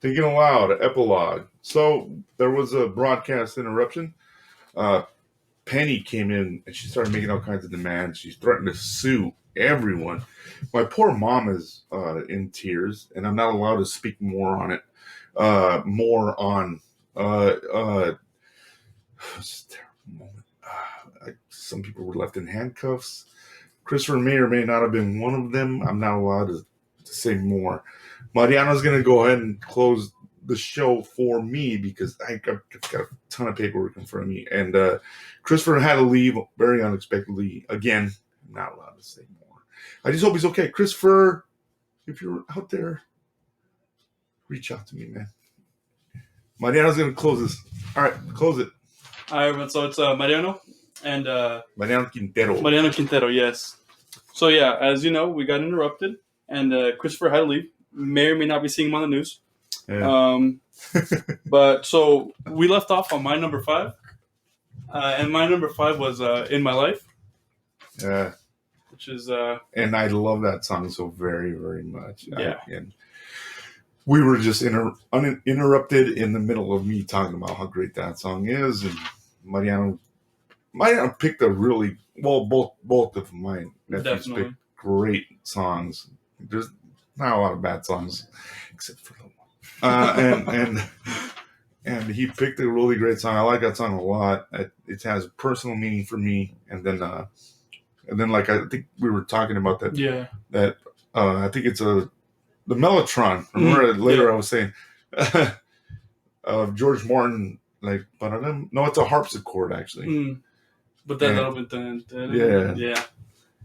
Thinking Aloud, Epilogue. So there was a broadcast interruption. Uh, Penny came in and she started making all kinds of demands. She's threatened to sue everyone. My poor mom is in tears, and I'm not allowed to speak more on it. More on it's a terrible moment. Some people were left in handcuffs. Christopher may or may not have been one of them. I'm not allowed to say more. Mariano's going to go ahead and close the show for me because I've got a ton of paperwork in front of me. And Christopher had to leave very unexpectedly. Again, I'm not allowed to say more. I just hope he's okay. Christopher, if you're out there, reach out to me, man. Mariano's going to close this. All right, close it. All right, everyone. So it's Mariano and Mariano Quintero. Mariano Quintero, yes. So yeah, as you know, we got interrupted, and Christopher had to leave. May or may not be seeing him on the news. Yeah. But so we left off on my number 5, and my number 5 was "In My Life." Yeah. Which is and I love that song so very, very much. Yeah. And we were just uninterrupted in the middle of me talking about how great that song is, and Mariano picked a really well. Both of mine nephews picked great songs. There's not a lot of bad songs, except for the one. And he picked a really great song. I like that song a lot. It has a personal meaning for me. And then like I think we were talking about that. Yeah. That I think it's the Mellotron. Remember later I was saying of George Martin, like, no, it's a harpsichord actually. But then yeah.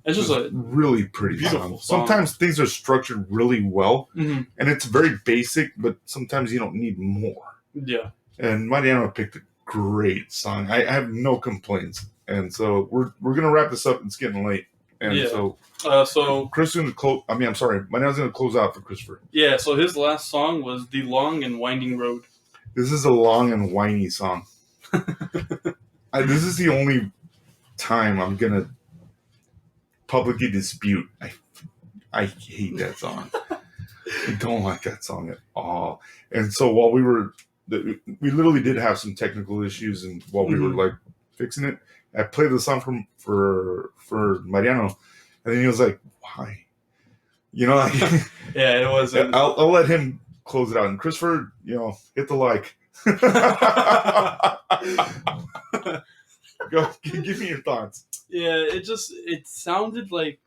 It's just a really pretty beautiful song. Sometimes things are structured really well, and it's very basic, but sometimes you don't need more. Yeah. And Mariano picked a great song. I have no complaints. And so we're gonna wrap this up. It's getting late. And so Chris is gonna close. Mariano's gonna close out for Christopher. Yeah. So his last song was "The Long and Winding Road." This is a long and whiny song. This is the only time I'm gonna publicly dispute. I hate that song. I don't like that song at all. And so while we literally did have some technical issues, and while we were like fixing it, I played the song for Mariano, and then he was like, "Why?" You know, like, yeah, it was. I'll let him close it out. And Christopher, hit the like. Go, give me your thoughts. Yeah, it sounded like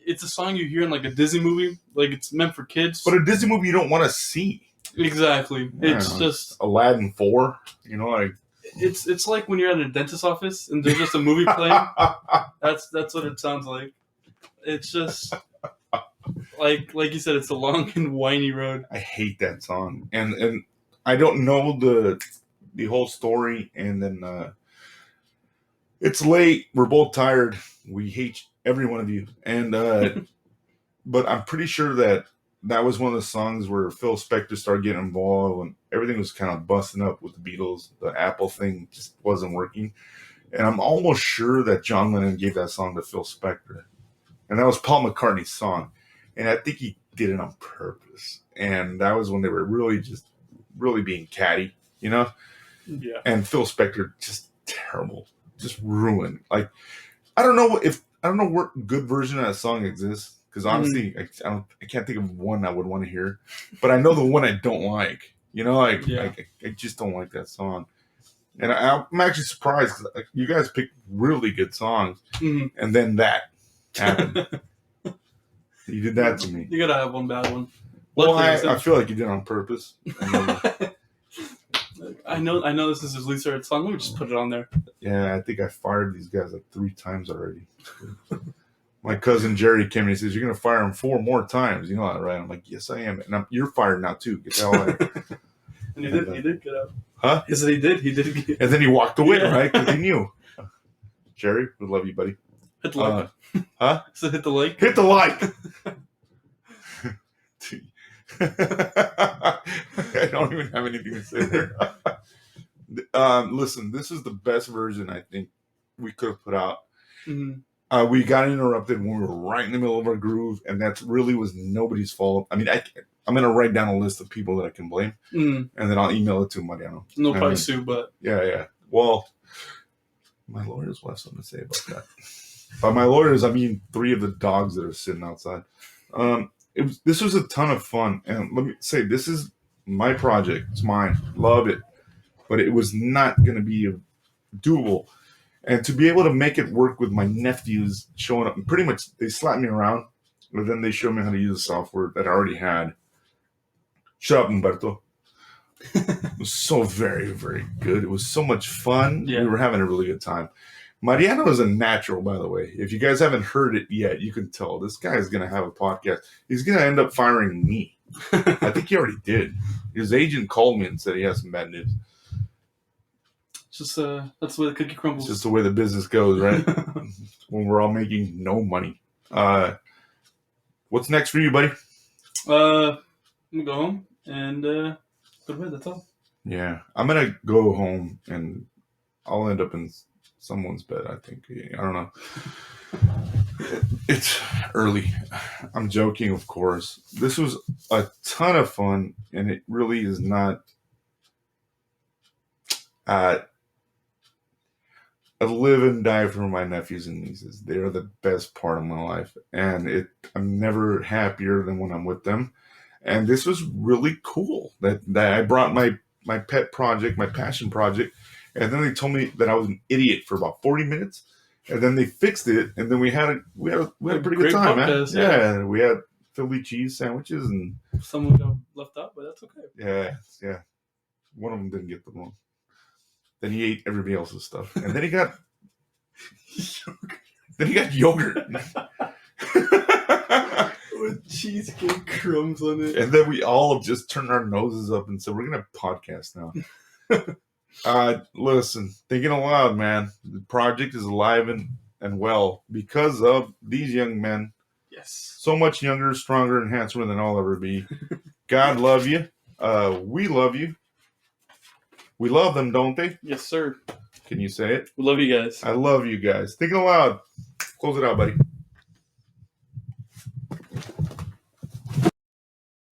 it's a song you hear in like a Disney movie, like it's meant for kids. But a Disney movie you don't want to see. Exactly. It's just Aladdin 4, like it's like when you're at a dentist's office and there's just a movie playing. That's what it sounds like. It's just like you said, it's a long and whiny road. I hate that song. And I don't know the whole story, and then it's late. We're both tired. We hate every one of you. And but I'm pretty sure that was one of the songs where Phil Spector started getting involved, and everything was kind of busting up with the Beatles. The Apple thing just wasn't working. And I'm almost sure that John Lennon gave that song to Phil Spector. And that was Paul McCartney's song. And I think he did it on purpose. And that was when they were really being catty, Yeah. And Phil Spector, just terrible. Just ruined. Like, I don't know what good version of that song exists, because honestly, I can't think of one I would want to hear, but I know the one I don't like. I just don't like that song, and I'm actually surprised because you guys picked really good songs, and then that happened. You did that to me. You gotta have one bad one. Well, I feel like you did it on purpose. I know this is his least favorite song. Let me just put it on there. Yeah, I think I fired these guys like 3 times already. My cousin Jerry came and he says, "You're going to fire him 4 more times. You know that, right?" I'm like, "Yes, I am." And you're fired now, too. Get the hell out of here. And he did get out. Huh? He said he did. He did get out. And then he walked away, right? Because he knew. Jerry, we love you, buddy. Hit the like. Huh? So hit the like. Hit the like. I don't even have anything to say there. Listen, this is the best version I think we could have put out. We got interrupted when we were right in the middle of our groove, and that really was nobody's fault. I mean, I'm going to write down a list of people that I can blame, and then I'll email it to Mariano. No probably sue, but... Yeah. Well, my lawyers will have something to say about that. By my lawyers, I mean 3 of the dogs that are sitting outside. This was a ton of fun, and let me say, this is my project. It's mine. Love it. But it was not going to be doable. And to be able to make it work with my nephews showing up, and pretty much they slapped me around, but then they showed me how to use the software that I already had. Shut up, Humberto. It was so very, very good. It was so much fun. Yeah. We were having a really good time. Mariano is a natural, by the way. If you guys haven't heard it yet, you can tell this guy is going to have a podcast. He's going to end up firing me. I think he already did. His agent called me and said he has some bad news. Just that's the way the cookie crumbles. It's just the way the business goes, right? When we're all making no money. What's next for you, buddy? I'm gonna go home and go to bed. That's all. Yeah, I'm gonna go home and I'll end up in someone's bed. I think. I don't know. It's early. I'm joking, of course. This was a ton of fun, and it really is not. I live and die for my nephews and nieces. They are the best part of my life. And I'm never happier than when I'm with them. And this was really cool that I brought my pet project, my passion project. And then they told me that I was an idiot for about 40 minutes. And then they fixed it. And then we had a pretty good time, podcast, man. Yeah, we had Philly cheese sandwiches. And someone got left out, but that's okay. Yeah. One of them didn't get the one. Then he ate everybody else's stuff, and then he got yogurt with cheesecake crumbs on it. And then we all just turned our noses up and said, "We're gonna podcast now." Listen, thinking aloud, man. The project is alive and well because of these young men. Yes, so much younger, stronger, and handsomer than I'll ever be. God love you. We love you. We love them, don't they? Yes, sir. Can you say it? We love you guys. I love you guys. Thinking aloud. Close it out, buddy.